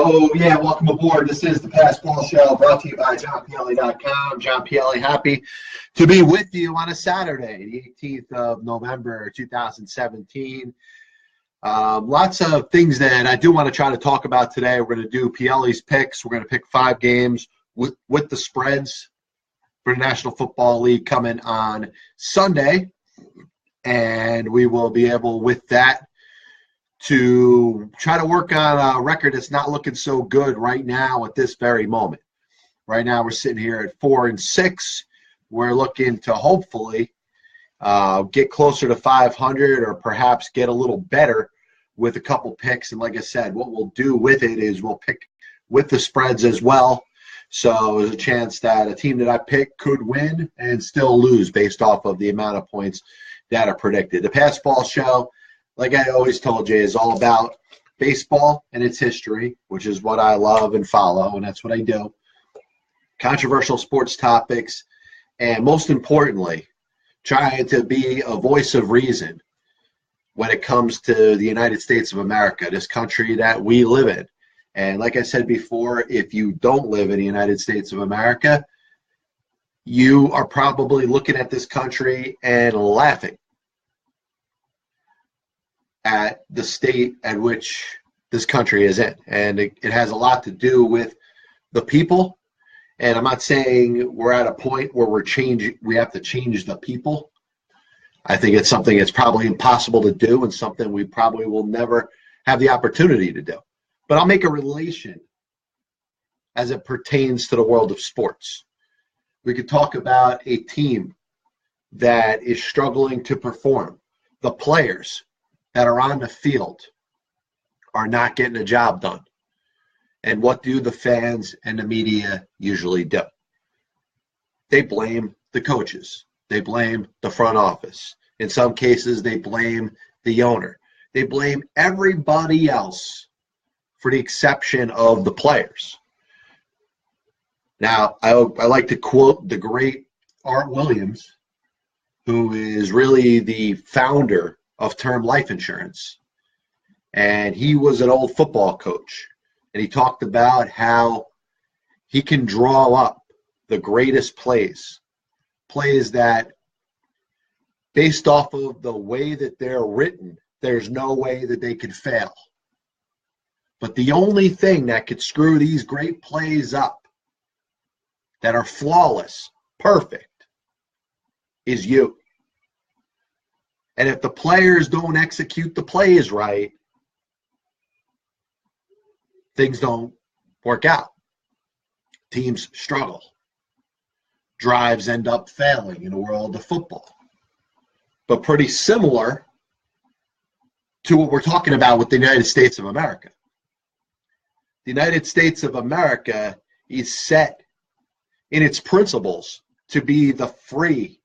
So, welcome aboard. This is the Passball Show brought to you by JohnPielli.com. John Pielli, happy to be with you on a Saturday, the 18th of November, 2017. Lots of things that I do want to try to talk about today. We're going to do Pielli's picks. We're going to pick 5 games with the spreads for the National Football League coming on Sunday. And we will be able, with that, to try to work on a record that's not looking so good right now at this very moment. Right now we're sitting here at 4-6. We're looking to hopefully get closer to 500 or perhaps get a little better with a couple picks. And like I said, what we'll do with it is we'll pick with the spreads as well. So there's a chance that a team that I pick could win and still lose based off of the amount of points that are predicted. The Passball Show, like I always told you, is all about baseball and its history, which is what I love and follow, and that's what I do. Controversial sports topics, and most importantly, trying to be a voice of reason when it comes to the United States of America, this country that we live in. And like I said before, if you don't live in the United States of America, you are probably looking at this country and laughing at the state at which this country is in. And it has a lot to do with the people. And I'm not saying we're at a point where we have to change the people. I think it's something that's probably impossible to do and something we probably will never have the opportunity to do. But I'll make a relation as it pertains to the world of sports. We could talk about a team that is struggling to perform. The players that are on the field are not getting the job done. And what do the fans and the media usually do? They blame the coaches. They blame the front office. In some cases, they blame the owner. They blame everybody else for the exception of the players. Now, I like to quote the great Art Williams, who is really the founder of term life insurance. And he was an old football coach. And he talked about how he can draw up the greatest plays that, based off of the way that they're written, there's no way that they could fail. But the only thing that could screw these great plays up that are flawless, perfect, is you. And if the players don't execute the plays right, things don't work out. Teams struggle. Drives end up failing in the world of football. But pretty similar to what we're talking about with the United States of America. The United States of America is set in its principles to be the freest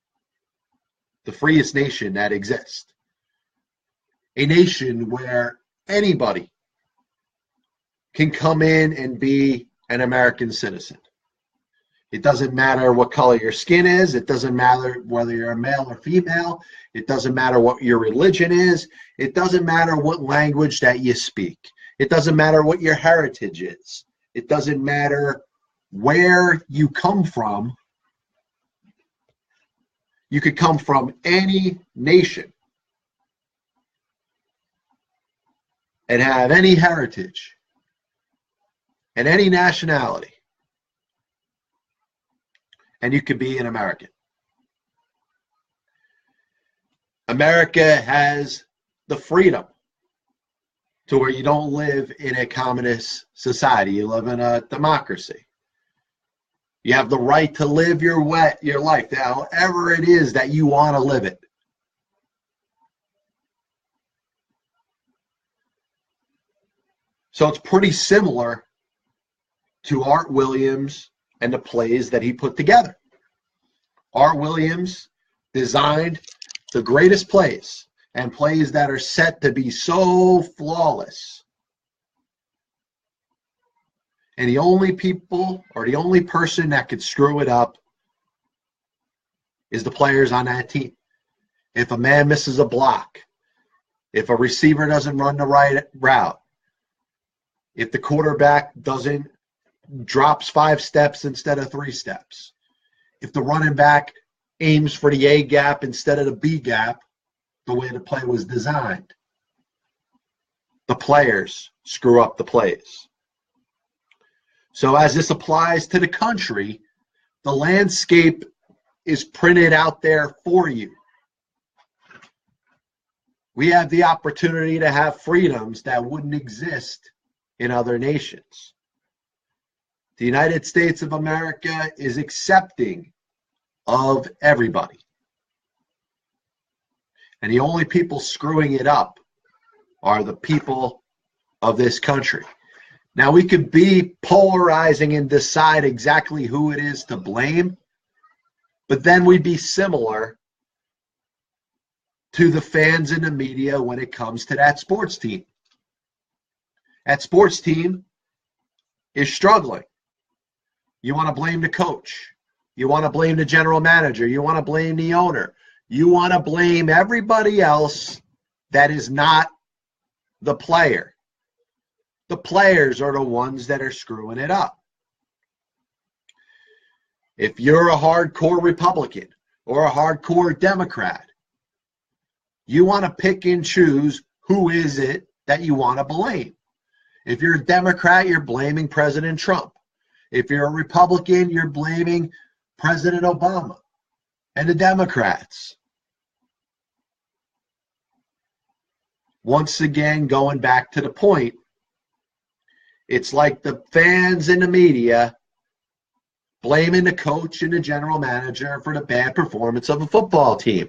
nation that exists. A nation where anybody can come in and be an American citizen. It doesn't matter what color your skin is. It doesn't matter whether you're a male or female. It doesn't matter what your religion is. It doesn't matter what language that you speak. It doesn't matter what your heritage is. It doesn't matter where you come from. You could come from any nation and have any heritage and any nationality, and you could be an American. America has the freedom to where you don't live in a communist society. You live in a democracy. You have the right to live your life however it is that you want to live it. So it's pretty similar to Art Williams and the plays that he put together. Art Williams designed the greatest plays and plays that are set to be so flawless. And the only people or the only person that could screw it up is the players on that team. If a man misses a block, if a receiver doesn't run the right route, if the quarterback drops 5 steps instead of 3 steps, if the running back aims for the A gap instead of the B gap, the way the play was designed, the players screw up the plays. So as this applies to the country, the landscape is printed out there for you. We have the opportunity to have freedoms that wouldn't exist in other nations. The United States of America is accepting of everybody. And the only people screwing it up are the people of this country. Now, we could be polarizing and decide exactly who it is to blame, but then we'd be similar to the fans and the media when it comes to that sports team. That sports team is struggling. You want to blame the coach. You want to blame the general manager. You want to blame the owner. You want to blame everybody else that is not the player. The players are the ones that are screwing it up. If you're a hardcore Republican or a hardcore Democrat, you want to pick and choose who is it that you want to blame. If you're a Democrat, you're blaming President Trump. If you're a Republican, you're blaming President Obama and the Democrats. Once again, going back to the point, it's like the fans and the media blaming the coach and the general manager for the bad performance of a football team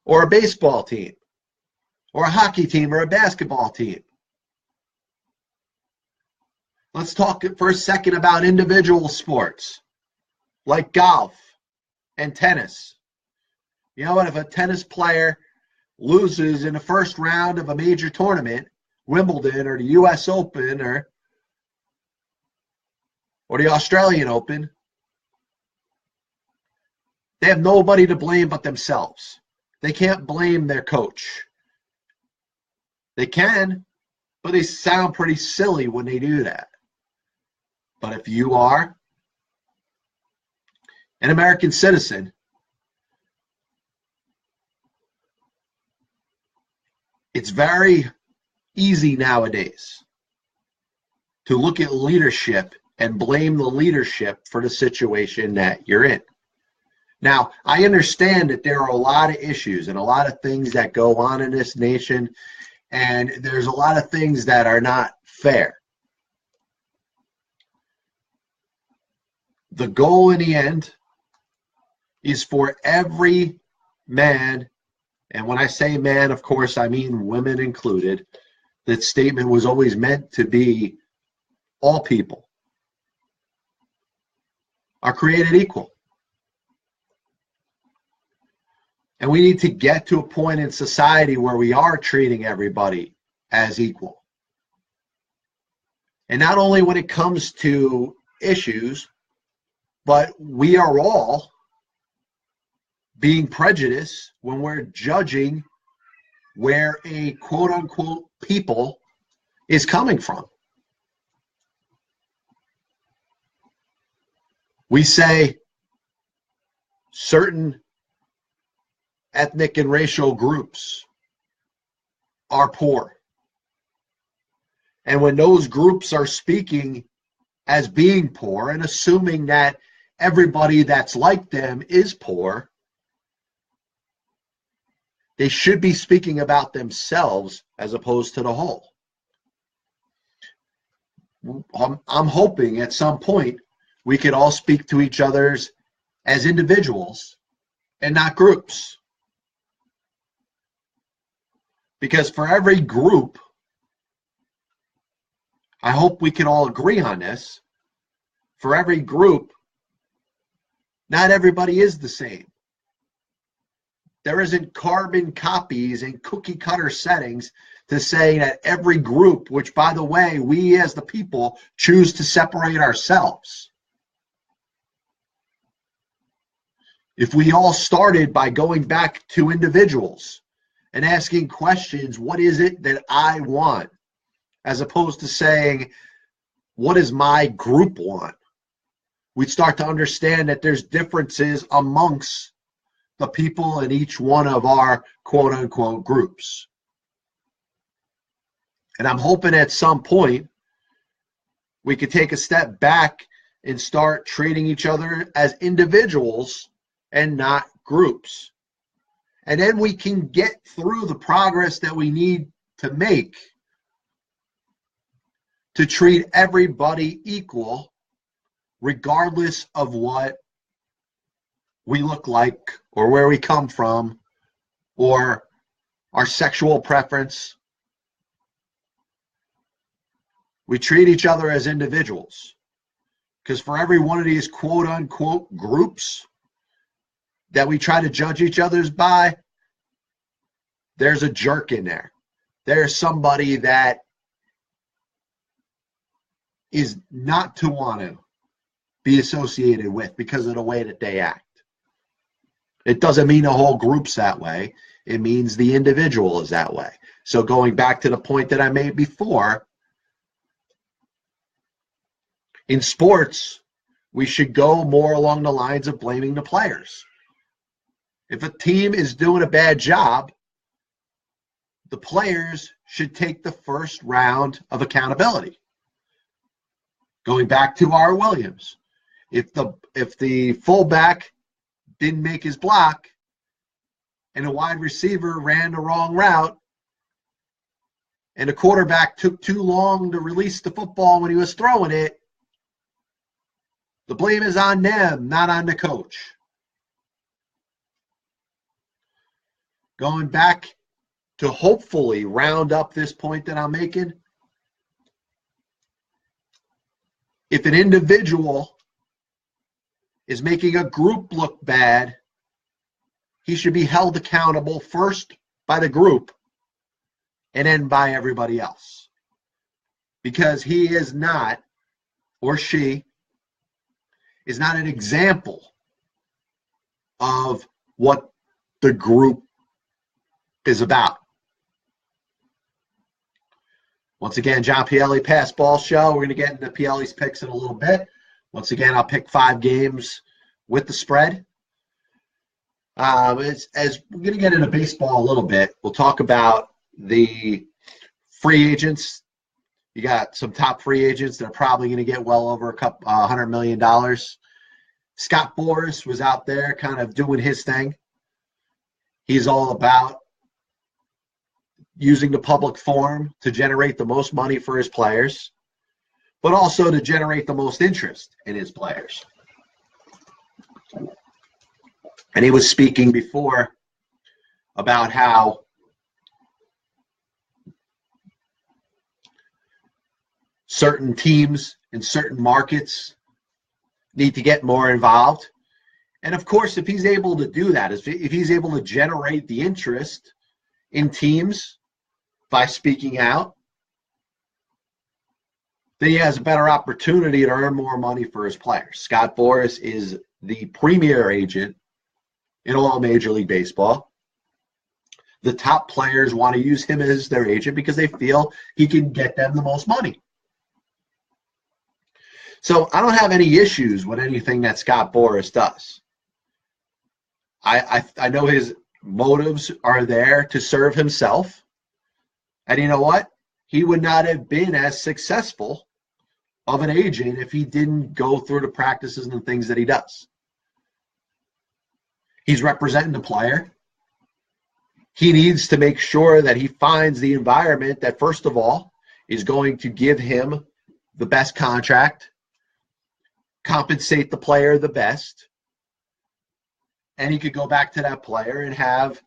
or a baseball team or a hockey team or a basketball team. Let's talk for a second about individual sports like golf and tennis. You know what? If a tennis player loses in the first round of a major tournament, Wimbledon or the U.S. Open or the Australian Open, they have nobody to blame but themselves. They can't blame their coach. They can, but they sound pretty silly when they do that. But if you are an American citizen, it's very easy nowadays to look at leadership and blame the leadership for the situation that you're in. Now, I understand that there are a lot of issues and a lot of things that go on in this nation, and there's a lot of things that are not fair. The goal in the end is for every man, and when I say man, of course, I mean women included. That statement was always meant to be all people are created equal. And we need to get to a point in society where we are treating everybody as equal. And not only when it comes to issues, but we are all being prejudiced when we're judging where a quote-unquote people is coming from. We say certain ethnic and racial groups are poor. And when those groups are speaking as being poor and assuming that everybody that's like them is poor, they should be speaking about themselves as opposed to the whole. I'm hoping at some point we could all speak to each other as individuals and not groups. Because for every group, I hope we can all agree on this, for every group, not everybody is the same. There isn't carbon copies and cookie cutter settings to say that every group, which by the way, we as the people choose to separate ourselves. If we all started by going back to individuals and asking questions, what is it that I want? as opposed to saying, what does my group want? We'd start to understand that there's differences amongst the people in each one of our quote-unquote groups. And I'm hoping at some point we could take a step back and start treating each other as individuals and not groups. And then we can get through the progress that we need to make to treat everybody equal, regardless of what we look like or where we come from or our sexual preference. We treat each other as individuals, because for every one of these quote-unquote groups that we try to judge each other's by, there's a jerk in there. There's somebody that is not to want to be associated with because of the way that they act. It doesn't mean the whole group's that way. It means the individual is that way. So going back to the point that I made before, in sports, we should go more along the lines of blaming the players. If a team is doing a bad job, the players should take the first round of accountability. Going back to R. Williams, if the fullback didn't make his block and a wide receiver ran the wrong route and the quarterback took too long to release the football when he was throwing it, the blame is on them, not on the coach. Going back to hopefully round up this point that I'm making, if an individual is making a group look bad, he should be held accountable first by the group and then by everybody else. Because he is not, or she, is not an example of what the group is about. Once again, John Pielli, Pass Ball Show. We're going to get into Pielli's picks in a little bit. Once again, I'll pick 5 games with the spread. As we're going to get into baseball a little bit, we'll talk about the free agents. You got some top free agents that are probably going to get well over $100 million. Scott Boras was out there kind of doing his thing. He's all about using the public forum to generate the most money for his players, but also to generate the most interest in his players. And he was speaking before about how certain teams in certain markets need to get more involved. And of course, if he's able to do that, if he's able to generate the interest in teams by speaking out, then he has a better opportunity to earn more money for his players. Scott Boras is the premier agent in all Major League Baseball. The top players want to use him as their agent because they feel he can get them the most money. So I don't have any issues with anything that Scott Boras does. I know his motives are there to serve himself. And you know what? He would not have been as successful of an agent if he didn't go through the practices and the things that he does. He's representing the player. He needs to make sure that he finds the environment that, first of all, is going to give him the best contract, compensate the player the best, and he could go back to that player and have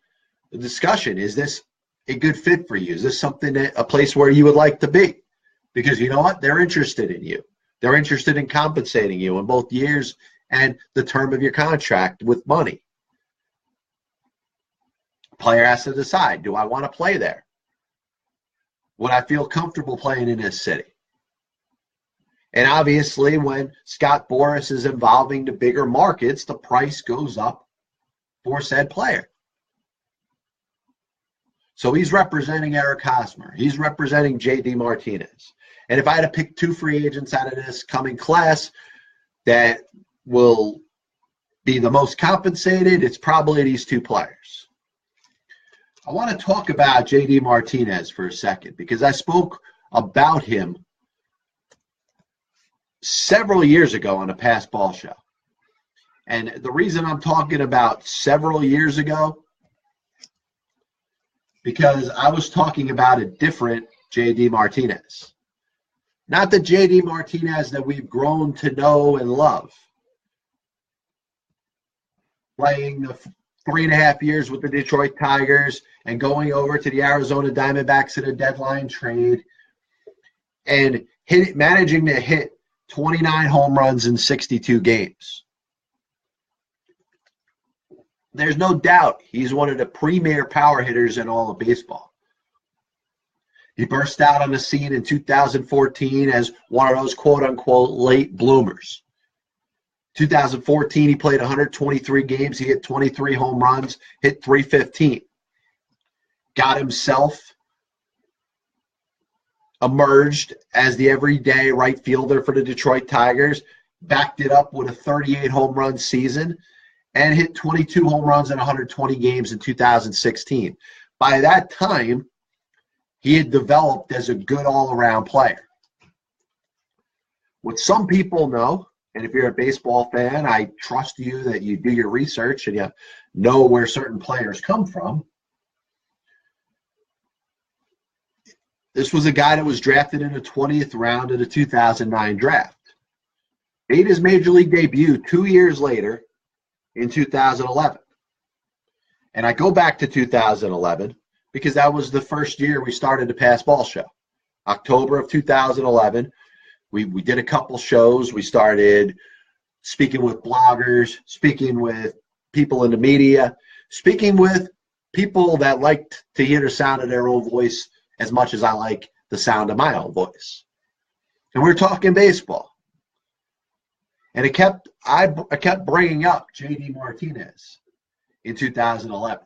a discussion. Is this a good fit for you? Is this a place where you would like to be? Because you know what? They're interested in you. They're interested in compensating you in both years and the term of your contract with money. Player has to decide, do I want to play there? Would I feel comfortable playing in this city? And obviously, when Scott Boras is involving the bigger markets, the price goes up for said player. So he's representing Eric Hosmer. He's representing JD Martinez. And if I had to pick 2 free agents out of this coming class that will be the most compensated, it's probably these 2 players. I want to talk about JD Martinez for a second because I spoke about him several years ago on a Past Ball Show. And the reason I'm talking about several years ago, because I was talking about a different JD Martinez. Not the JD Martinez that we've grown to know and love. Playing the 3.5 years with the Detroit Tigers and going over to the Arizona Diamondbacks in a deadline trade and managing to hit 29 home runs in 62 games. There's no doubt he's one of the premier power hitters in all of baseball. He burst out on the scene in 2014 as one of those quote-unquote late bloomers. 2014, he played 123 games. He hit 23 home runs, hit .315. Got himself emerged as the everyday right fielder for the Detroit Tigers, backed it up with a 38 home run season, and hit 22 home runs in 120 games in 2016. By that time, he had developed as a good all-around player. What some people know, and if you're a baseball fan, I trust you that you do your research and you know where certain players come from. This was a guy that was drafted in the 20th round of the 2009 draft. Made his major league debut 2 years later in 2011. And I go back to 2011 because that was the first year we started the Past Ball Show. October of 2011, we did a couple shows. We started speaking with bloggers, speaking with people in the media, speaking with people that liked to hear the sound of their own voice as much as I like the sound of my own voice. And we're talking baseball. And I kept bringing up JD Martinez in 2011.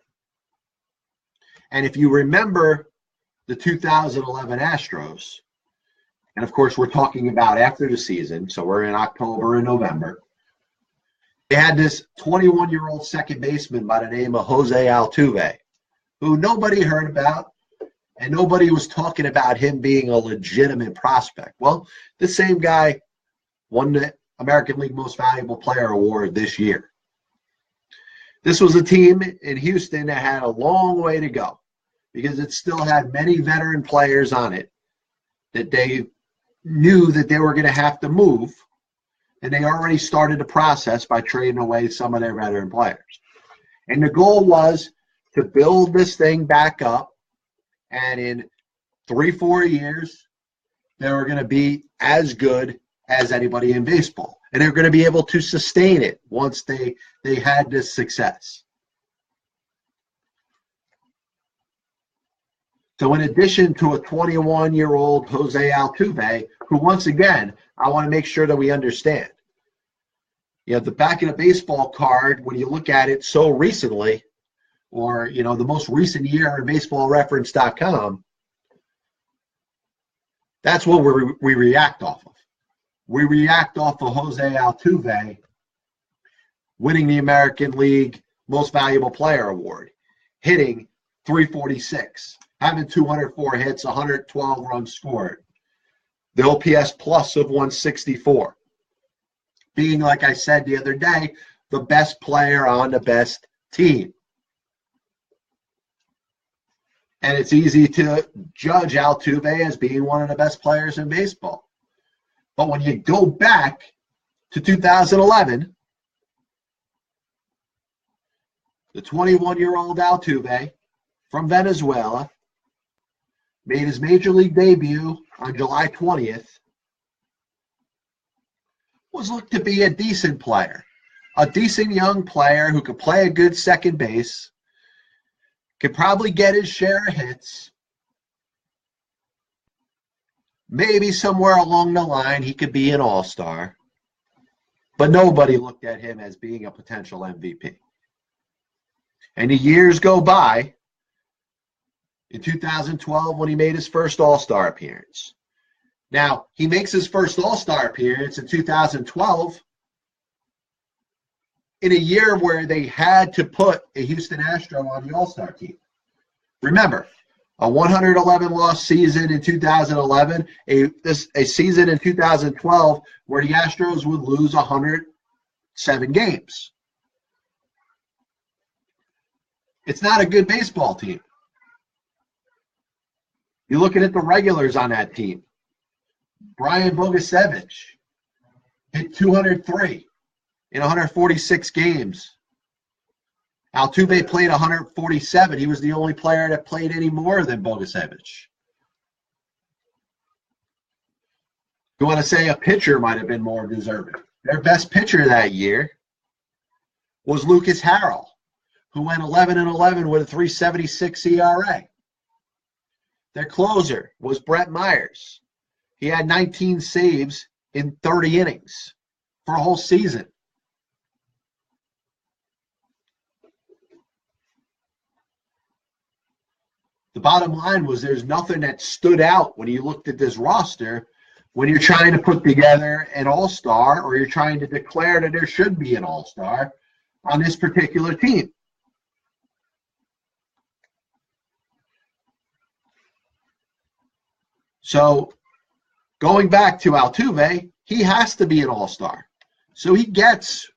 And if you remember the 2011 Astros, and of course we're talking about after the season, so we're in October and November, they had this 21-year-old second baseman by the name of Jose Altuve, who nobody heard about, and nobody was talking about him being a legitimate prospect. Well, the same guy won the American League Most Valuable Player Award this year. This was a team in Houston that had a long way to go because it still had many veteran players on it that they knew that they were going to have to move, and they already started the process by trading away some of their veteran players. And the goal was to build this thing back up, and in 3-4 years, they were going to be as good as anybody in baseball. And they're going to be able to sustain it once they had this success. So in addition to a 21-year-old Jose Altuve, who once again, I want to make sure that we understand. You know, the back of the baseball card, when you look at it so recently, or, you know, the most recent year in baseballreference.com, that's what we react off of. We react off of Jose Altuve winning the American League Most Valuable Player Award, hitting .346, having 204 hits, 112 runs scored, the OPS plus of 164, being, like I said the other day, the best player on the best team. And it's easy to judge Altuve as being one of the best players in baseball. But when you go back to 2011, the 21-year-old Altuve from Venezuela made his major league debut on July 20th, was looked to be a decent player, a decent young player who could play a good second base, could probably get his share of hits. Maybe somewhere along the line he could be an all-star, but nobody looked at him as being a potential MVP. And the years go by, in 2012 when he made his first All-Star appearance. Now, he makes his first All-Star appearance in 2012 in a year where they had to put a Houston Astro on the All-Star team. Remember, a 111-loss season in 2011, a season in 2012 where the Astros would lose 107 games. It's not a good baseball team. You're looking at the regulars on that team. Brian Bogusevich hit 203 in 146 games. Altuve played 147. He was the only player that played any more than Bogusevich. You want to say a pitcher might have been more deserving. Their best pitcher that year was Lucas Harrell, who went 11-11 with a 3.76 ERA. Their closer was Brett Myers. He had 19 saves in 30 innings for a whole season. The bottom line was there's nothing that stood out when you looked at this roster when you're trying to put together an all-star or you're trying to declare that there should be an all-star on this particular team. So going back to Altuve, he has to be an all-star. So he gets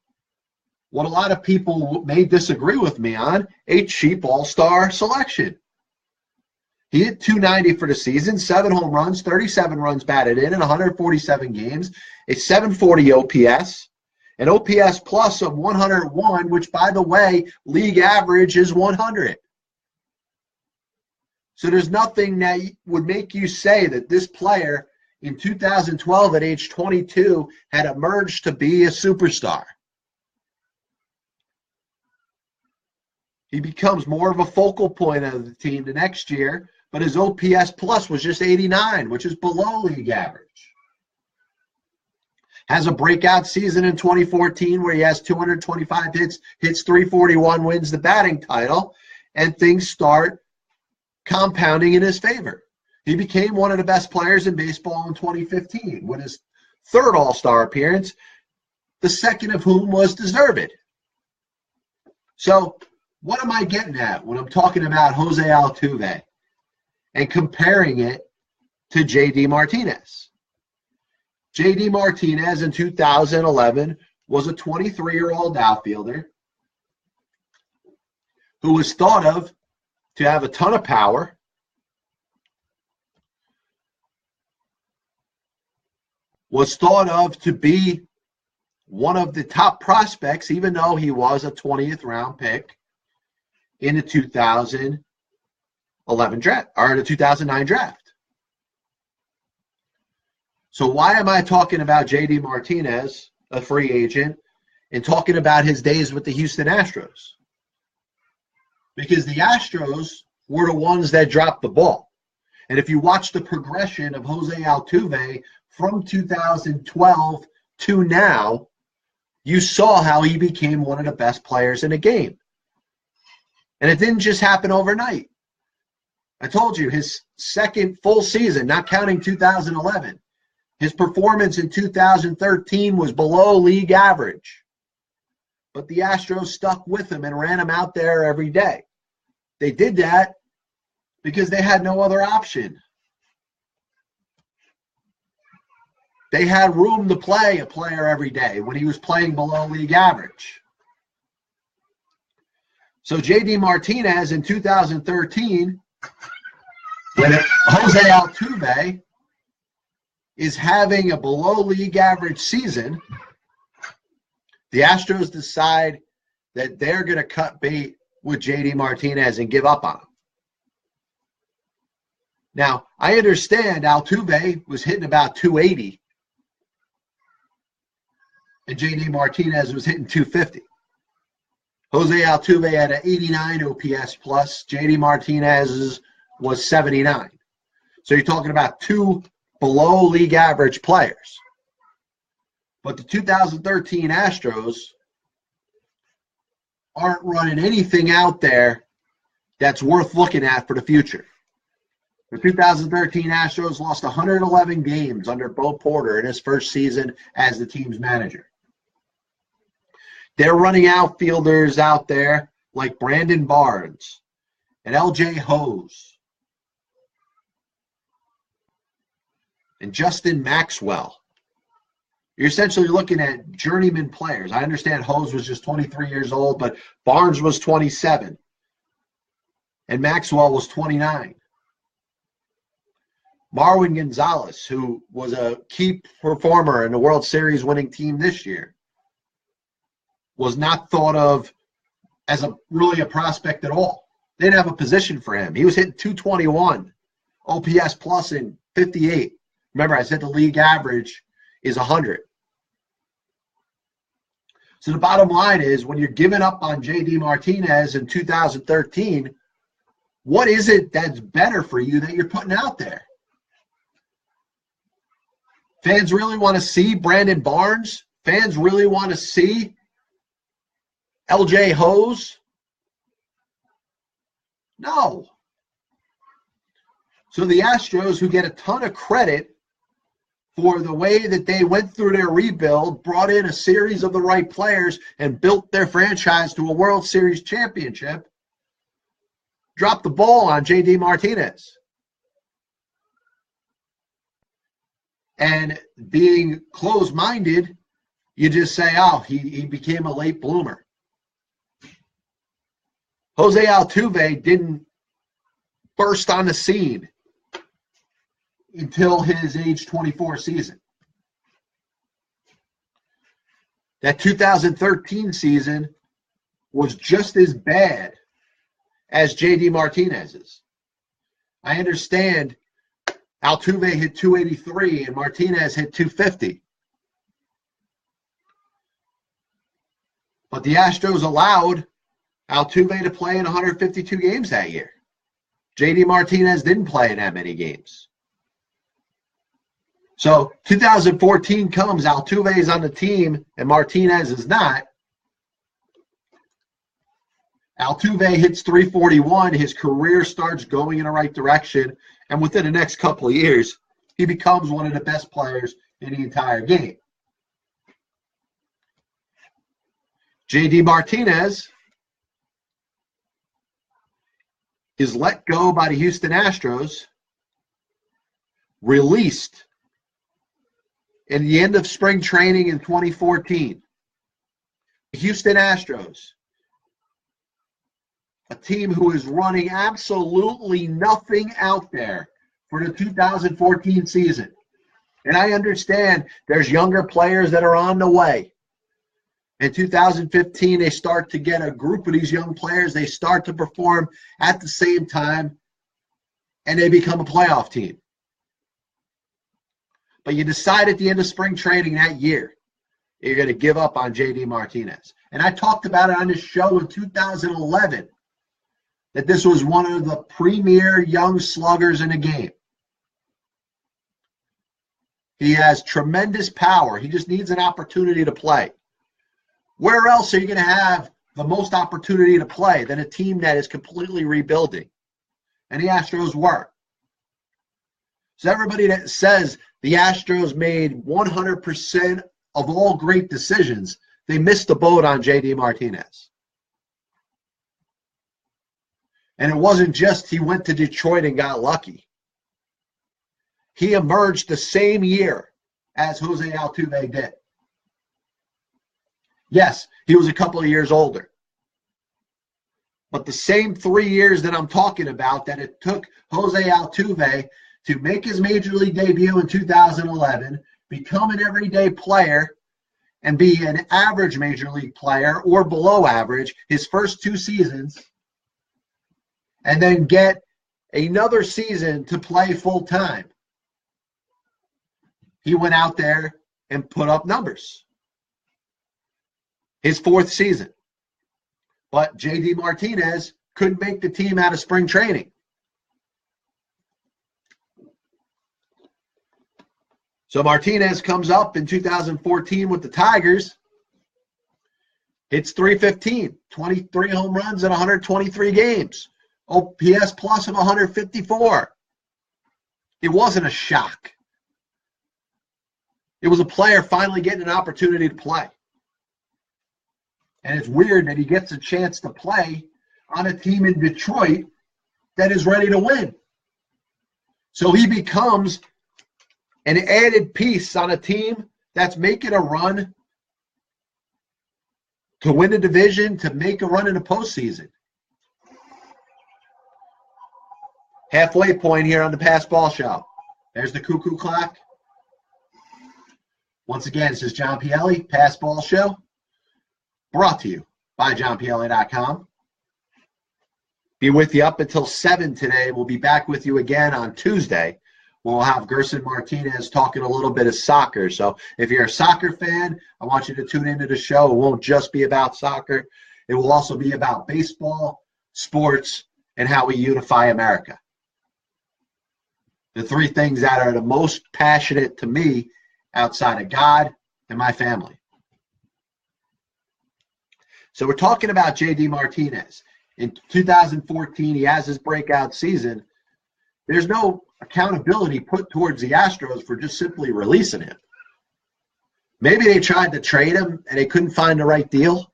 what a lot of people may disagree with me on, a cheap all-star selection. He hit 290 for the season, 7 home runs, 37 runs batted in 147 games, a 740 OPS, an OPS plus of 101, which, by the way, league average is 100. So there's nothing that would make you say that this player in 2012 at age 22 had emerged to be a superstar. He becomes more of a focal point of the team the next year, but his OPS plus was just 89, which is below league average. Has a breakout season in 2014 where he has 225 hits 341, wins the batting title, and things start compounding in his favor. He became one of the best players in baseball in 2015 with his third All-Star appearance, the second of whom was deserved. So what am I getting at when I'm talking about Jose Altuve and comparing it to JD Martinez? JD Martinez in 2011 was a 23-year-old outfielder who was thought of to have a ton of power, was thought of to be one of the top prospects, even though he was a 20th round pick in the 2011 draft, or the 2009 draft. So why am I talking about JD Martinez, a free agent, and talking about his days with the Houston Astros? Because the Astros were the ones that dropped the ball. And if you watch the progression of Jose Altuve from 2012 to now, you saw how he became one of the best players in the game. And it didn't just happen overnight. I told you, his second full season, not counting 2011, his performance in 2013 was below league average. But the Astros stuck with him and ran him out there every day. They did that because they had no other option. They had room to play a player every day when he was playing below league average. So JD Martinez in 2013, when Jose Altuve is having a below league average season, the Astros decide that they're going to cut bait with JD Martinez and give up on him. Now, I understand Altuve was hitting about 280, and JD Martinez was hitting 250. Jose Altuve had an 89 OPS plus. JD Martinez's was 79. So you're talking about two below league average players. But the 2013 Astros aren't running anything out there that's worth looking at for the future. The 2013 Astros lost 111 games under Bo Porter in his first season as the team's manager. They're running outfielders out there like Brandon Barnes and LJ Hose and Justin Maxwell. You're essentially looking at journeyman players. I understand Hose was just 23 years old, but Barnes was 27 and Maxwell was 29. Marwin Gonzalez, who was a key performer in the World Series winning team this year, was not thought of as really a prospect at all. They didn't have a position for him. He was hitting 221, OPS plus in 58. Remember, I said the league average is 100. So the bottom line is, when you're giving up on JD Martinez in 2013, what is it that's better for you that you're putting out there? Fans really want to see Brandon Barnes. Fans really want to see LJ Hose. No. So the Astros, who get a ton of credit for the way that they went through their rebuild, brought in a series of the right players, and built their franchise to a World Series championship, dropped the ball on JD Martinez. And being closed-minded, you just say, oh, he became a late bloomer. Jose Altuve didn't burst on the scene until his age 24 season. That 2013 season was just as bad as JD Martinez's. I understand Altuve hit 283 and Martinez hit 250. But the Astros allowed Altuve to play in 152 games that year. JD Martinez didn't play in that many games. So 2014 comes, Altuve is on the team and Martinez is not. Altuve hits 341. His career starts going in the right direction. And within the next couple of years, he becomes one of the best players in the entire game. JD Martinez is let go by the Houston Astros, released in the end of spring training in 2014. The Houston Astros, a team who is running absolutely nothing out there for the 2014 season. And I understand there's younger players that are on the way. In 2015, they start to get a group of these young players. They start to perform at the same time, and they become a playoff team. But you decide at the end of spring training that year, you're going to give up on JD Martinez. And I talked about it on this show in 2011, that this was one of the premier young sluggers in the game. He has tremendous power. He just needs an opportunity to play. Where else are you going to have the most opportunity to play than a team that is completely rebuilding? And the Astros were. So everybody that says the Astros made 100% of all great decisions, they missed the boat on JD Martinez. And it wasn't just he went to Detroit and got lucky. He emerged the same year as Jose Altuve did. Yes, he was a couple of years older. But the same 3 years that I'm talking about that it took Jose Altuve to make his major league debut in 2011, become an everyday player, and be an average major league player or below average his first 2 seasons, and then get another season to play full time. He went out there and put up numbers. His 4th season. But JD Martinez couldn't make the team out of spring training. So Martinez comes up in 2014 with the Tigers, hits 315, 23 home runs in 123 games, OPS plus of 154. It wasn't a shock. It was a player finally getting an opportunity to play. And it's weird that he gets a chance to play on a team in Detroit that is ready to win. So he becomes an added piece on a team that's making a run to win the division, to make a run in the postseason. Halfway point here on the Pass Ball Show. There's the cuckoo clock. Once again, this is John Pielli, Pass Ball Show, brought to you by JohnPielli.com. Be with you up until 7 today. We'll be back with you again on Tuesday. We'll have JD Martinez talking a little bit of soccer. So if you're a soccer fan, I want you to tune into the show. It won't just be about soccer. It will also be about baseball, sports, and how we unify America. The three things that are the most passionate to me outside of God and my family. So we're talking about JD Martinez. In 2014, he has his breakout season. There's no accountability put towards the Astros for just simply releasing him. Maybe they tried to trade him and they couldn't find the right deal.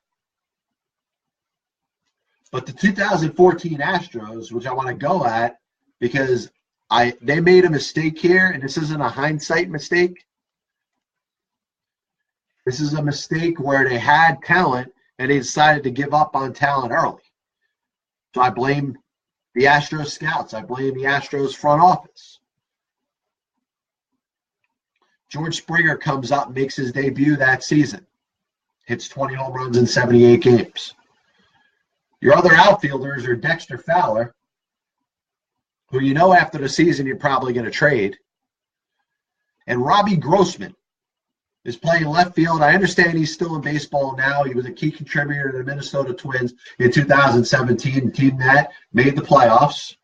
But the 2014 Astros, which I want to go at because they made a mistake here, and this isn't a hindsight mistake. This is a mistake where they had talent and they decided to give up on talent early. So I blame the Astros scouts. I blame the Astros front office. George Springer comes up and makes his debut that season. Hits 20 home runs in 78 games. Your other outfielders are Dexter Fowler, who you know after the season you're probably going to trade, and Robbie Grossman is playing left field. I understand he's still in baseball now. He was a key contributor to the Minnesota Twins in 2017, the team that made the playoffs.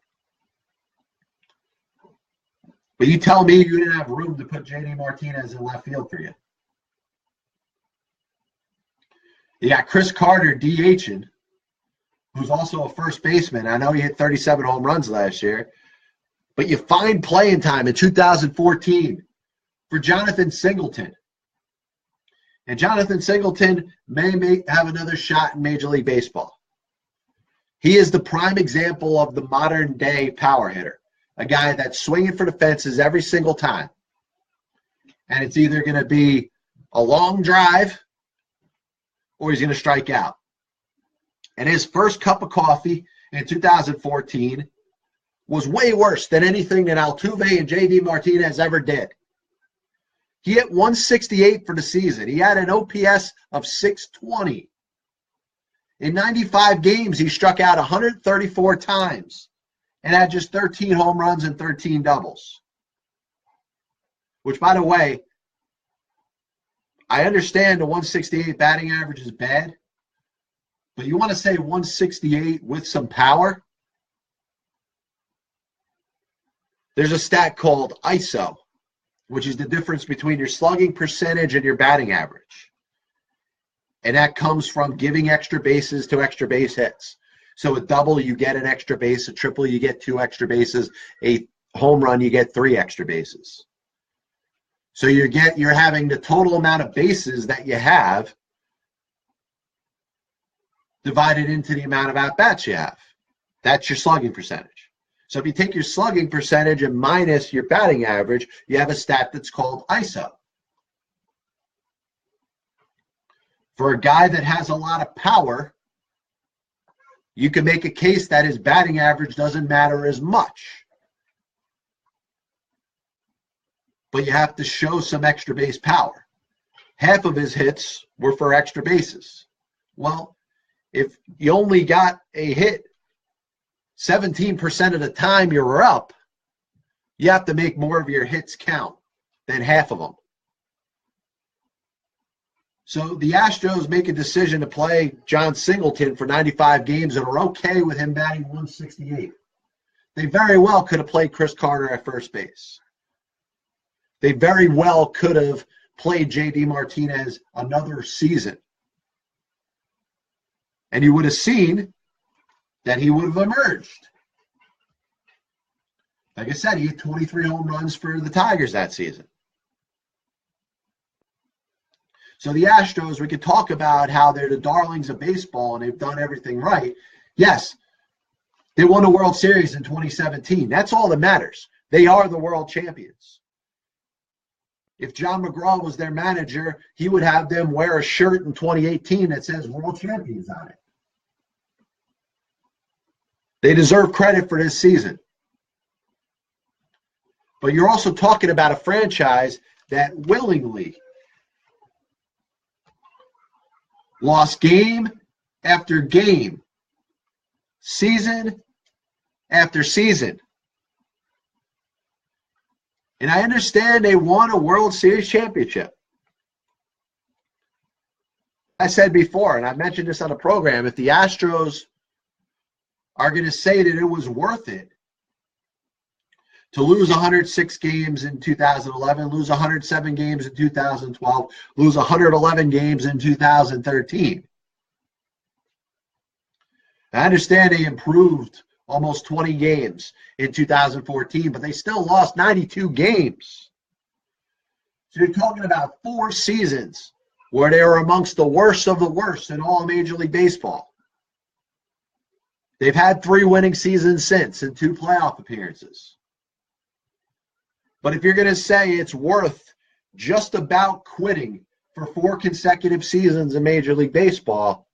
But you tell me you didn't have room to put JD Martinez in left field for you. You got Chris Carter DHing, who's also a first baseman. I know he hit 37 home runs last year. But you find playing time in 2014 for Jonathan Singleton. And Jonathan Singleton may have another shot in Major League Baseball. He is the prime example of the modern-day power hitter, a guy that's swinging for the fences every single time. And it's either going to be a long drive or he's going to strike out. And his first cup of coffee in 2014 was way worse than anything that Altuve and JD Martinez ever did. He hit 168 for the season. He had an OPS of 620. In 95 games, he struck out 134 times and had just 13 home runs and 13 doubles. Which, by the way, I understand the 168 batting average is bad, but you want to say 168 with some power? There's a stat called ISO, which is the difference between your slugging percentage and your batting average. And that comes from giving extra bases to extra base hits. So a double, you get an extra base. A triple, you get 2 extra bases. A home run, you get 3 extra bases. So you're having the total amount of bases that you have divided into the amount of at-bats you have. That's your slugging percentage. So if you take your slugging percentage and minus your batting average, you have a stat that's called ISO. For a guy that has a lot of power, you can make a case that his batting average doesn't matter as much. But you have to show some extra base power. Half of his hits were for extra bases. Well, if you only got a hit 17% of the time you were up, you have to make more of your hits count than half of them. So the Astros make a decision to play John Singleton for 95 games and are okay with him batting 168. They very well could have played Chris Carter at first base. They very well could have played JD Martinez another season. And you would have seen that he would have emerged. Like I said, he hit 23 home runs for the Tigers that season. So the Astros, we could talk about how they're the darlings of baseball and they've done everything right. Yes, they won the World Series in 2017. That's all that matters. They are the world champions. If John McGraw was their manager, he would have them wear a shirt in 2018 that says world champions on it. They deserve credit for this season. But you're also talking about a franchise that willingly lost game after game, season after season. And I understand they won a World Series championship. I said before, and I mentioned this on the program, if the Astros are going to say that it was worth it to lose 106 games in 2011, lose 107 games in 2012, lose 111 games in 2013. I understand they improved almost 20 games in 2014, but they still lost 92 games. So you're talking about 4 seasons where they were amongst the worst of the worst in all Major League Baseball. They've had 3 winning seasons since and 2 playoff appearances. But if you're going to say it's worth just about quitting for 4 consecutive seasons in Major League Baseball,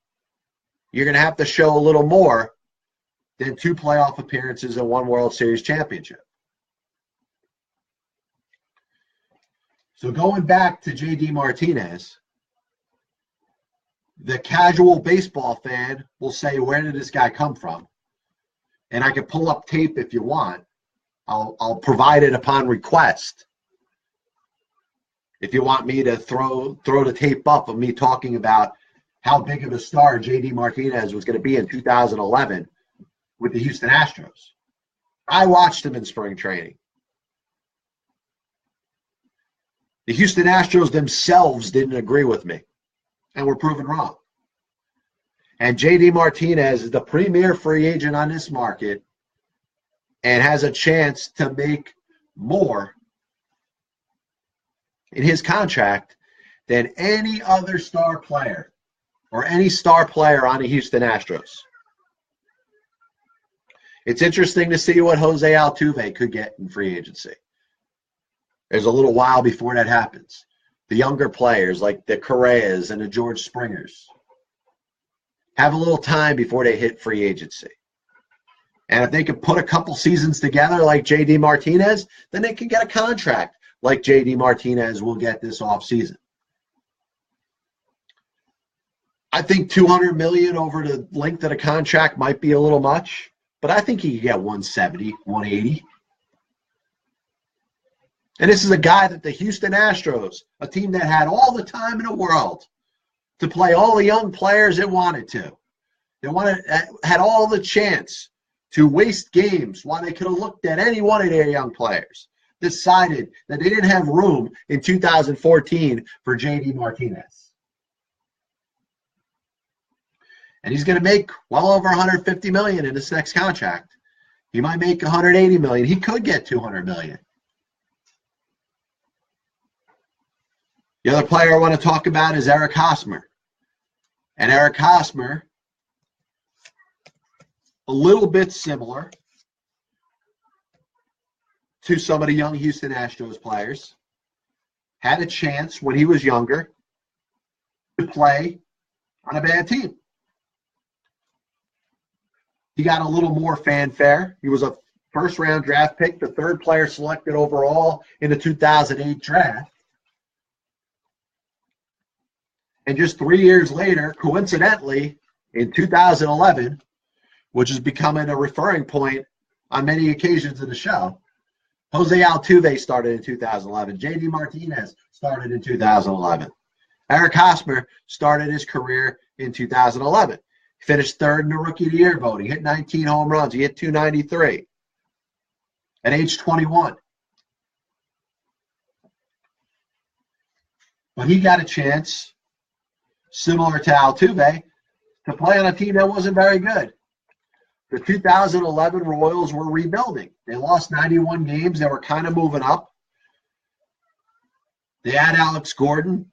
you're going to have to show a little more than 2 playoff appearances and 1 World Series championship. So going back to JD Martinez, the casual baseball fan will say, where did this guy come from? And I can pull up tape if you want. I'll provide it upon request. If you want me to throw the tape up of me talking about how big of a star JD Martinez was going to be in 2011 with the Houston Astros. I watched him in spring training. The Houston Astros themselves didn't agree with me and were proven wrong. And JD Martinez is the premier free agent on this market and has a chance to make more in his contract than any other star player or any star player on the Houston Astros. It's interesting to see what Jose Altuve could get in free agency. There's a little while before that happens. The younger players like the Correas and the George Springers have a little time before they hit free agency. And if they can put a couple seasons together like JD Martinez, then they can get a contract like JD Martinez will get this offseason. I think $200 million over the length of the contract might be a little much, but I think he could get 170, 180. And this is a guy that the Houston Astros, a team that had all the time in the world to play all the young players it wanted to. Had all the chance to waste games while they could have looked at any one of their young players, decided that they didn't have room in 2014 for JD Martinez. And he's going to make well over $150 million in this next contract. He might make $180 million. He could get $200 million. The other player I want to talk about is Eric Hosmer. And Eric Hosmer, a little bit similar to some of the young Houston Astros players, had a chance when he was younger to play on a bad team. He got a little more fanfare. He was a first-round draft pick, the 3rd player selected overall in the 2008 draft. And just 3 years later, coincidentally, in 2011, which is becoming a referring point on many occasions in the show, Jose Altuve started in 2011. JD Martinez started in 2011. Eric Hosmer started his career in 2011. He finished 3rd in the Rookie of the Year voting. He hit 19 home runs. He hit 293 at age 21. But he got a chance, similar to Altuve, to play on a team that wasn't very good. The 2011 Royals were rebuilding. They lost 91 games. They were kind of moving up. They had Alex Gordon.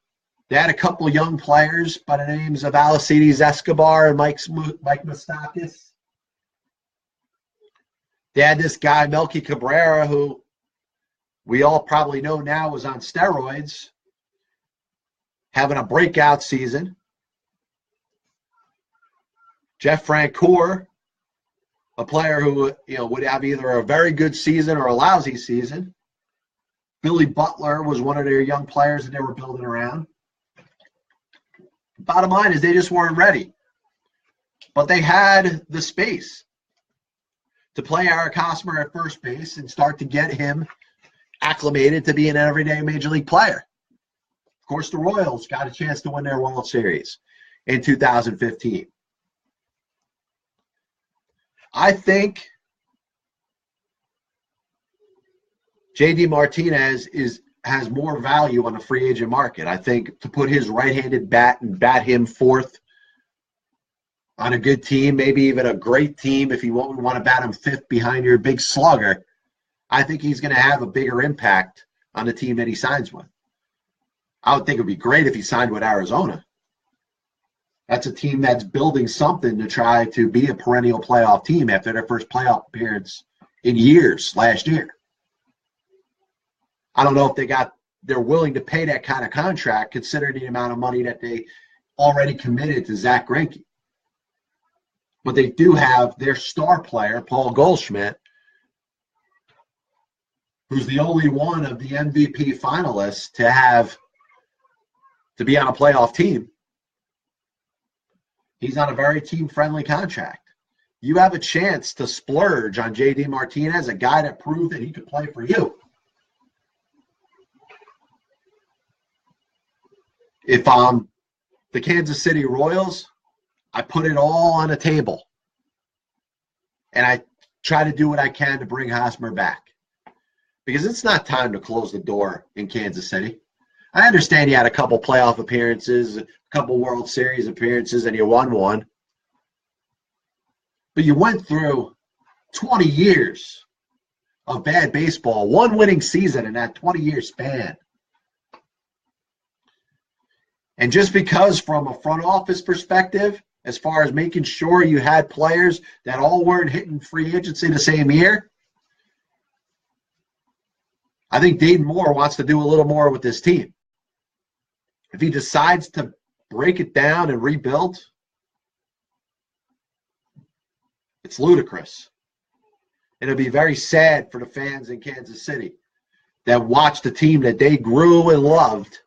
They had a couple young players by the names of Alcides Escobar and Mike Moustakas. They had this guy, Melky Cabrera, who we all probably know now was on steroids, having a breakout season. Jeff Francoeur, a player who would have either a very good season or a lousy season. Billy Butler was one of their young players that they were building around. Bottom line is they just weren't ready. But they had the space to play Eric Hosmer at first base and start to get him acclimated to be an everyday Major League player. Of course, the Royals got a chance to win their World Series in 2015. I think JD Martinez has more value on the free agent market. I think to put his right-handed bat and bat him fourth on a good team, maybe even a great team, if you want to bat him fifth behind your big slugger, I think he's going to have a bigger impact on the team that he signs with. I would think it would be great if he signed with Arizona. That's a team that's building something to try to be a perennial playoff team after their first playoff appearance in years last year. I don't know if they're willing to pay that kind of contract considering the amount of money that they already committed to Zach Greinke. But they do have their star player, Paul Goldschmidt, who's the only one of the MVP finalists to be on a playoff team. He's on a very team-friendly contract. You have a chance to splurge on JD Martinez, a guy that proved that he could play for you. If I'm the Kansas City Royals, I put it all on a table. And I try to do what I can to bring Hosmer back. Because it's not time to close the door in Kansas City. I understand you had a couple playoff appearances, a couple World Series appearances, and you won one. But you went through 20 years of bad baseball, one winning season in that 20-year span. And just because from a front office perspective, as far as making sure you had players that all weren't hitting free agency the same year, I think Dayton Moore wants to do a little more with this team. If he decides to break it down and rebuild, it's ludicrous. It'll be very sad for the fans in Kansas City that watched the team that they grew and loved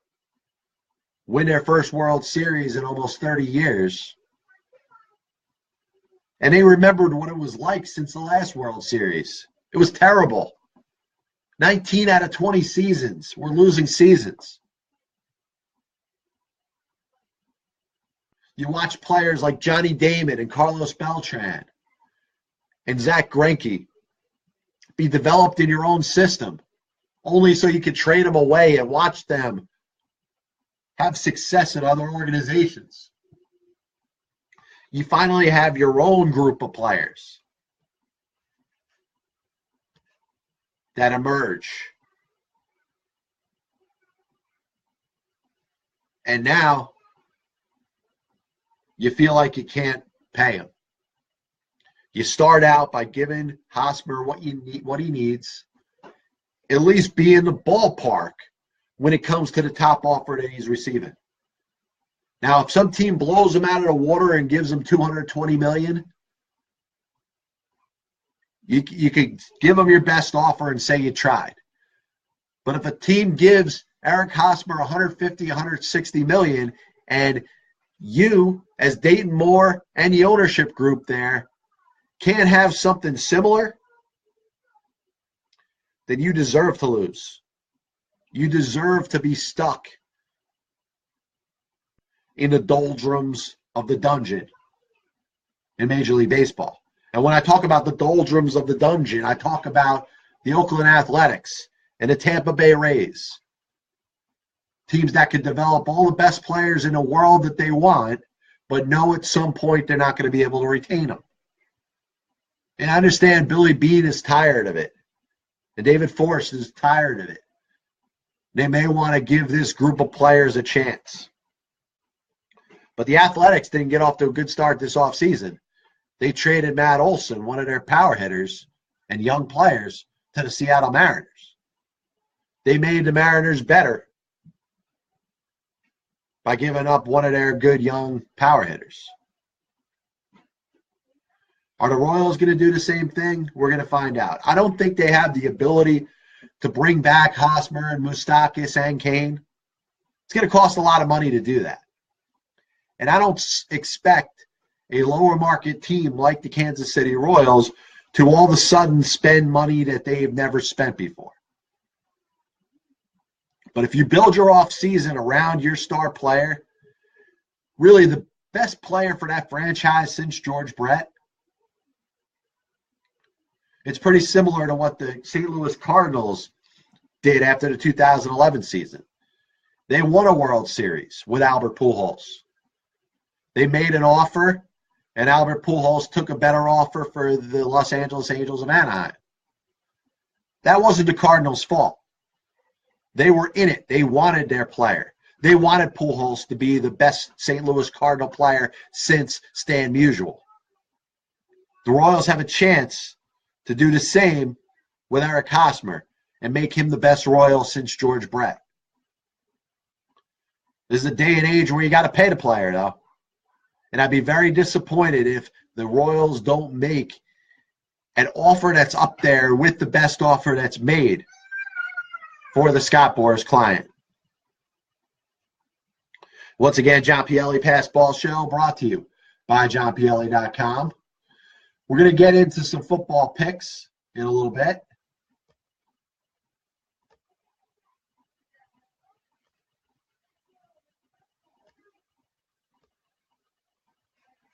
win their first World Series in almost 30 years. And they remembered what it was like since the last World Series. It was terrible. 19 out of 20 seasons were losing seasons. You watch players like Johnny Damon and Carlos Beltran and Zach Greinke be developed in your own system, only so you could trade them away and watch them have success at other organizations. You finally have your own group of players that emerge. And now you feel like you can't pay him. You start out by giving Hosmer what he needs, at least be in the ballpark when it comes to the top offer that he's receiving. Now, if some team blows him out of the water and gives him $220 million, you could give him your best offer and say you tried. But if a team gives Eric Hosmer $150, $160 million, and you, as Dayton Moore and the ownership group there, can't have something similar, then you deserve to lose. You deserve to be stuck in the doldrums of the dungeon in Major League Baseball. And when I talk about the doldrums of the dungeon, I talk about the Oakland Athletics and the Tampa Bay Rays. Teams that can develop all the best players in the world that they want, but know at some point they're not going to be able to retain them. And I understand Billy Beane is tired of it. And David Forst is tired of it. They may want to give this group of players a chance. But the Athletics didn't get off to a good start this offseason. They traded Matt Olson, one of their power hitters and young players, to the Seattle Mariners. They made the Mariners better by giving up one of their good young power hitters. Are the Royals going to do the same thing? We're going to find out. I don't think they have the ability to bring back Hosmer and Moustakas and Kane. It's going to cost a lot of money to do that. And I don't expect a lower market team like the Kansas City Royals to all of a sudden spend money that they've never spent before. But if you build your offseason around your star player, really the best player for that franchise since George Brett, it's pretty similar to what the St. Louis Cardinals did after the 2011 season. They won a World Series with Albert Pujols. They made an offer, and Albert Pujols took a better offer for the Los Angeles Angels of Anaheim. That wasn't the Cardinals' fault. They were in it. They wanted their player. They wanted Pujols to be the best St. Louis Cardinal player since Stan Musial. The Royals have a chance to do the same with Eric Hosmer and make him the best Royal since George Brett. This is a day and age where you got to pay the player, though. And I'd be very disappointed if the Royals don't make an offer that's up there with the best offer that's made for the Scott Boras client. Once again, John Pielli Passball Show brought to you by JohnPielli.com. We're going to get into some football picks in a little bit.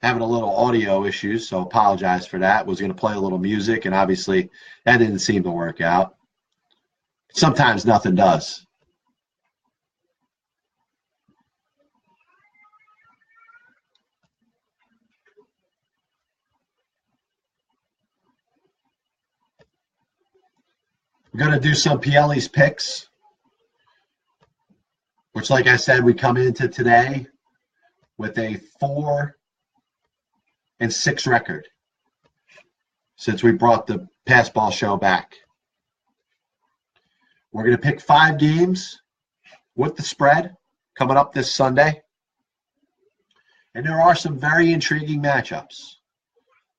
Having a little audio issues, so apologize for that. Was going to play a little music, and obviously that didn't seem to work out. Sometimes nothing does. We're going to do some Pielli's picks, which, like I said, we come into today with a 4-6 record since we brought the Passball Show back. We're going to pick 5 games with the spread coming up this Sunday. And there are some very intriguing matchups.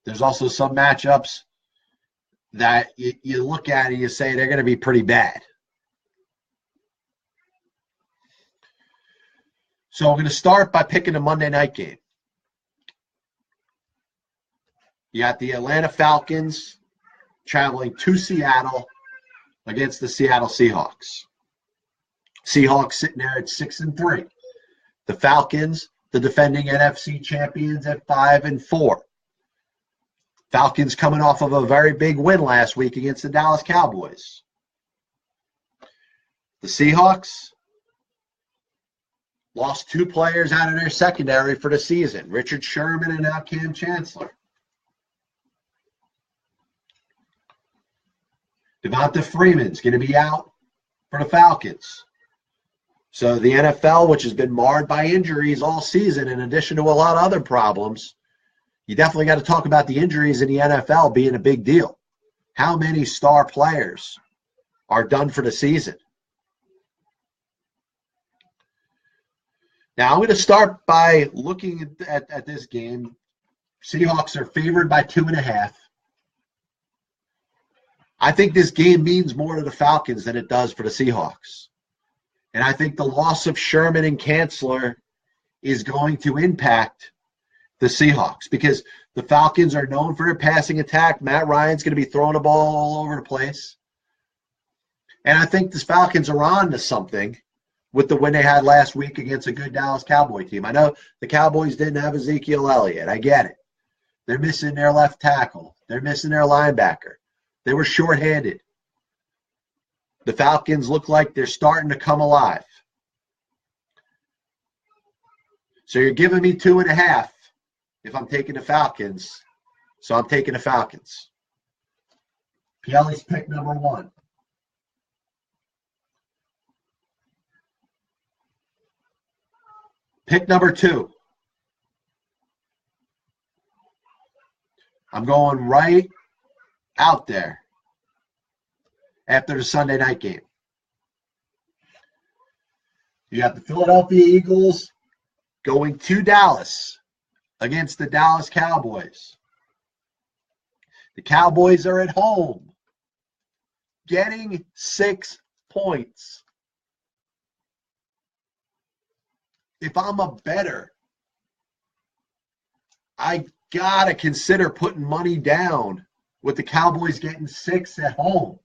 There's also some matchups that you look at and you say they're going to be pretty bad. So I'm going to start by picking a Monday night game. You got the Atlanta Falcons traveling to Seattle against the Seattle Seahawks. Seahawks sitting there at 6-3. The Falcons, the defending NFC champions, at 5-4. Falcons coming off of a very big win last week against the Dallas Cowboys. The Seahawks lost 2 players out of their secondary for the season, Richard Sherman and now Cam Chancellor. Devonta Freeman's going to be out for the Falcons. So the NFL, which has been marred by injuries all season, in addition to a lot of other problems, you definitely got to talk about the injuries in the NFL being a big deal. How many star players are done for the season? Now, I'm going to start by looking at this game. Seahawks are favored by 2.5. I think this game means more to the Falcons than it does for the Seahawks. And I think the loss of Sherman and Chancellor is going to impact the Seahawks because the Falcons are known for their passing attack. Matt Ryan's going to be throwing the ball all over the place. And I think the Falcons are on to something with the win they had last week against a good Dallas Cowboy team. I know the Cowboys didn't have Ezekiel Elliott. I get it. They're missing their left tackle. They're missing their linebacker. They were shorthanded. The Falcons look like they're starting to come alive. So you're giving me 2.5 if I'm taking the Falcons. So I'm taking the Falcons. Pielli's pick number 1. Pick number 2. I'm going right out there after the Sunday night game. You got the Philadelphia Eagles going to Dallas against the Dallas Cowboys. The Cowboys are at home, getting 6 points. If I'm a bettor, I gotta consider putting money down with the Cowboys getting 6 at home.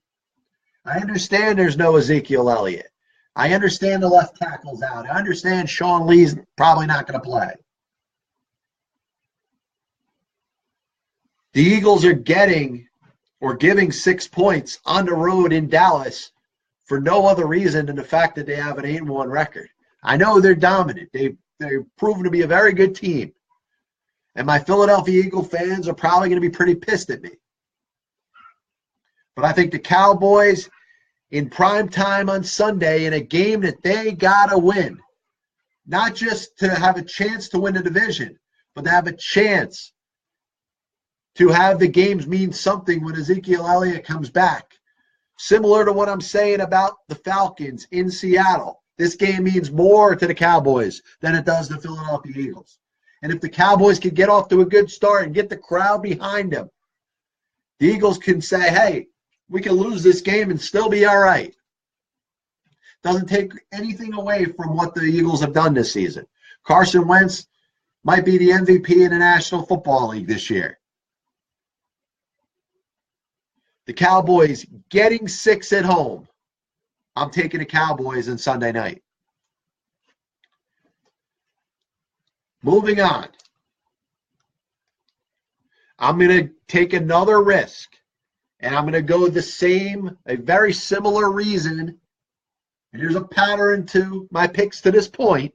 I understand there's no Ezekiel Elliott. I understand the left tackle's out. I understand Sean Lee's probably not going to play. The Eagles are getting or giving 6 points on the road in Dallas for no other reason than the fact that they have an 8-1 record. I know they're dominant. They're proven to be a very good team. And my Philadelphia Eagle fans are probably going to be pretty pissed at me. But I think the Cowboys in prime time on Sunday in a game that they got to win, not just to have a chance to win the division, but to have a chance to have the games mean something when Ezekiel Elliott comes back. Similar to what I'm saying about the Falcons in Seattle. This game means more to the Cowboys than it does the Philadelphia Eagles. And if the Cowboys can get off to a good start and get the crowd behind them, the Eagles can say, hey, we can lose this game and still be all right. Doesn't take anything away from what the Eagles have done this season. Carson Wentz might be the MVP in the National Football League this year. The Cowboys getting 6 at home. I'm taking the Cowboys on Sunday night. Moving on. I'm going to take another risk. And I'm going to go a very similar reason. And there's a pattern to my picks to this point.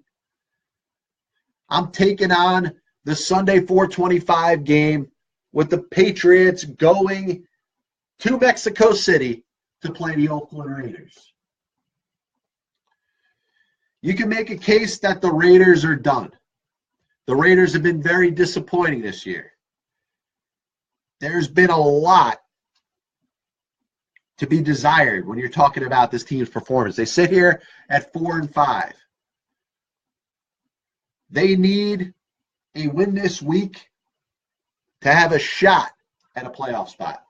I'm taking on the Sunday 425 game with the Patriots going to Mexico City to play the Oakland Raiders. You can make a case that the Raiders are done. The Raiders have been very disappointing this year. There's been a lot to be desired when you're talking about this team's performance. They sit here at 4-5. They need a win this week to have a shot at a playoff spot.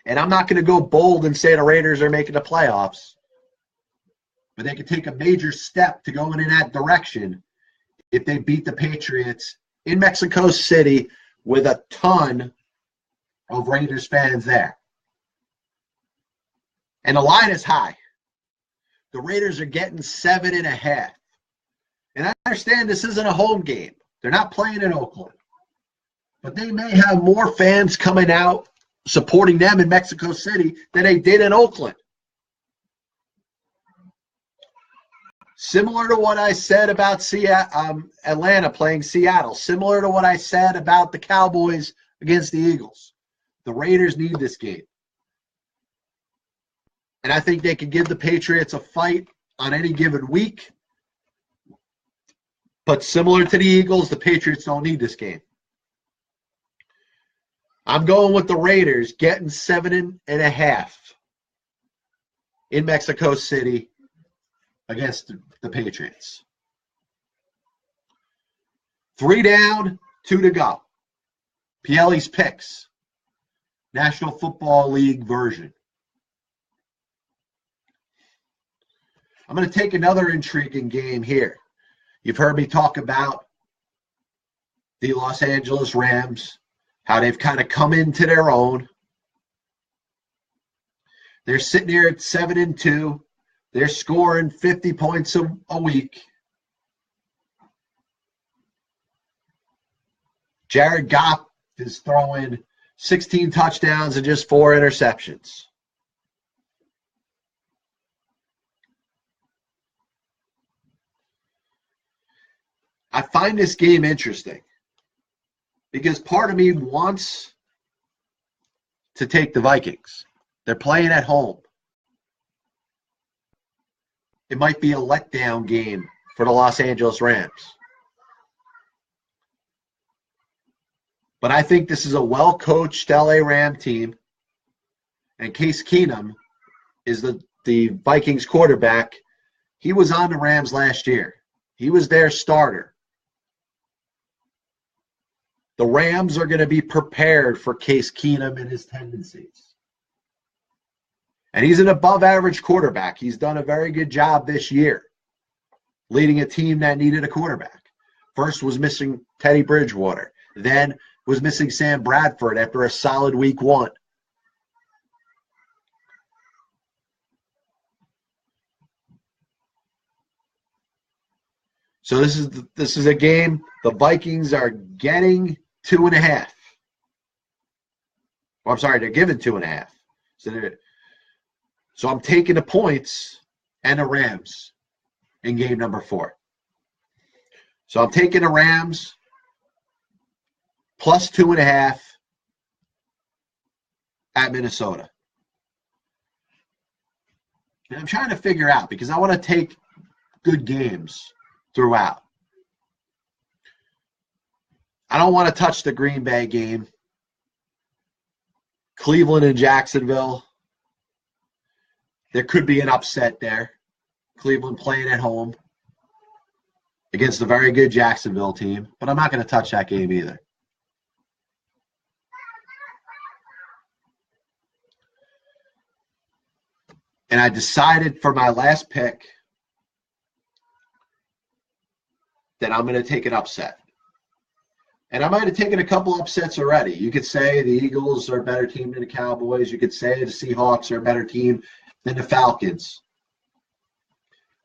And I'm not going to go bold and say the Raiders are making the playoffs, but they could take a major step to going in that direction if they beat the Patriots in Mexico City with a ton of Raiders fans there. And the line is high. The Raiders are getting 7.5. And I understand this isn't a home game. They're not playing in Oakland. But they may have more fans coming out supporting them in Mexico City than they did in Oakland. Similar to what I said about Atlanta playing Seattle. Similar to what I said about the Cowboys against the Eagles. The Raiders need this game. And I think they could give the Patriots a fight on any given week. But similar to the Eagles, the Patriots don't need this game. I'm going with the Raiders getting 7.5 in Mexico City against the Patriots. 3 down, 2 to go. Pielli's picks. National Football League version. I'm going to take another intriguing game here. You've heard me talk about the Los Angeles Rams, how they've kind of come into their own. They're sitting here at 7-2. They're scoring 50 points a week. Jared Goff is throwing 16 touchdowns and just 4 interceptions. I find this game interesting because part of me wants to take the Vikings. They're playing at home. It might be a letdown game for the Los Angeles Rams. But I think this is a well-coached LA Ram team. And Case Keenum is the Vikings quarterback. He was on the Rams last year. He was their starter. The Rams are going to be prepared for Case Keenum and his tendencies. And he's an above-average quarterback. He's done a very good job this year leading a team that needed a quarterback. First was missing Teddy Bridgewater. Then was missing Sam Bradford after a solid week one. So this is a game the Vikings are getting 2.5. Well, I'm sorry, they're giving 2.5. So I'm taking the points and the Rams in game number 4. So I'm taking the Rams plus 2.5 at Minnesota. And I'm trying to figure out, because I want to take good games throughout. I don't want to touch the Green Bay game. Cleveland and Jacksonville. There could be an upset there. Cleveland playing at home against a very good Jacksonville team. But I'm not going to touch that game either. And I decided for my last pick that I'm going to take an upset. And I might have taken a couple upsets already. You could say the Eagles are a better team than the Cowboys. You could say the Seahawks are a better team than the Falcons.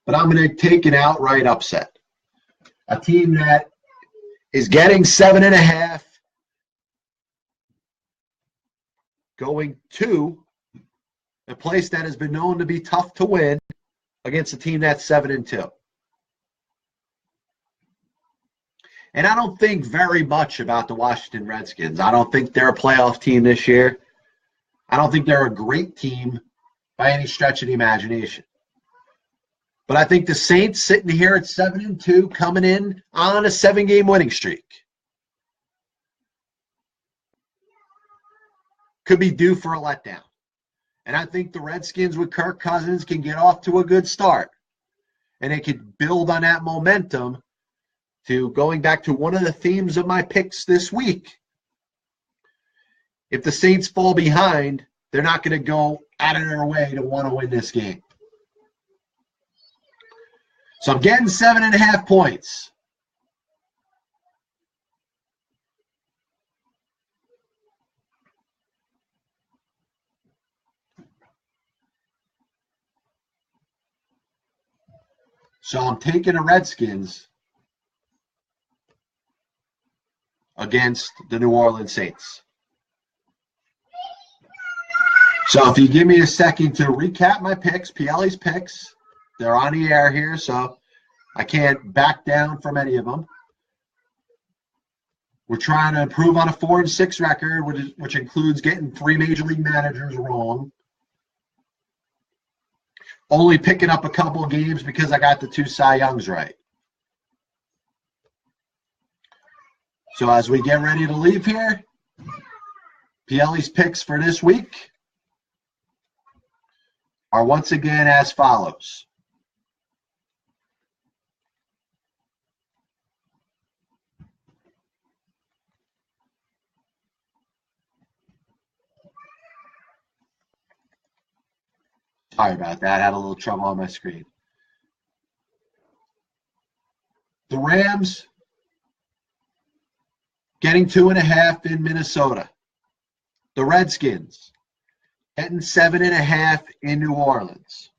But I'm going to take an outright upset. A team that is getting 7.5, going to a place that has been known to be tough to win against a team that's 7-2. And I don't think very much about the Washington Redskins. I don't think they're a playoff team this year. I don't think they're a great team by any stretch of the imagination. But I think the Saints sitting here at 7-2, coming in on a 7-game winning streak, could be due for a letdown. And I think the Redskins with Kirk Cousins can get off to a good start. And they could build on that momentum to going back to one of the themes of my picks this week. If the Saints fall behind, they're not going to go out of their way to want to win this game. So I'm getting 7.5 points. So I'm taking the Redskins against the New Orleans Saints. So if you give me a second to recap my picks, Pielli's picks, they're on the air here, so I can't back down from any of them. We're trying to improve on a 4-6 record, which includes getting 3 major league managers wrong. Only picking up a couple of games because I got the 2 Cy Youngs right. So as we get ready to leave here, Pielli's picks for this week are once again as follows. Sorry about that. I had a little trouble on my screen. The Rams getting 2.5 in Minnesota. The Redskins getting 7.5 in New Orleans.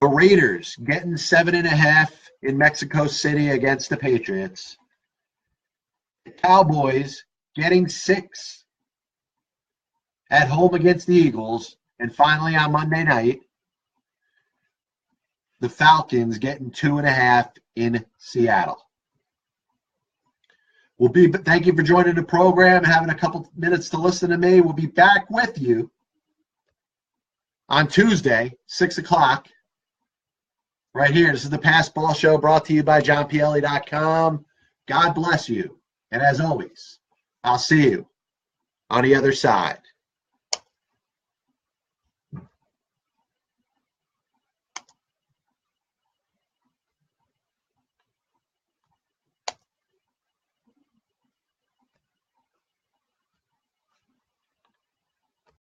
The Raiders getting 7.5 in Mexico City against the Patriots. The Cowboys getting 6 at home against the Eagles. And finally on Monday night, the Falcons getting 2.5 in Seattle. Thank you for joining the program, having a couple minutes to listen to me. We'll be back with you on Tuesday, 6 o'clock, right here. This is the Pass Ball Show brought to you by JohnPielli.com. God bless you. And as always, I'll see you on the other side.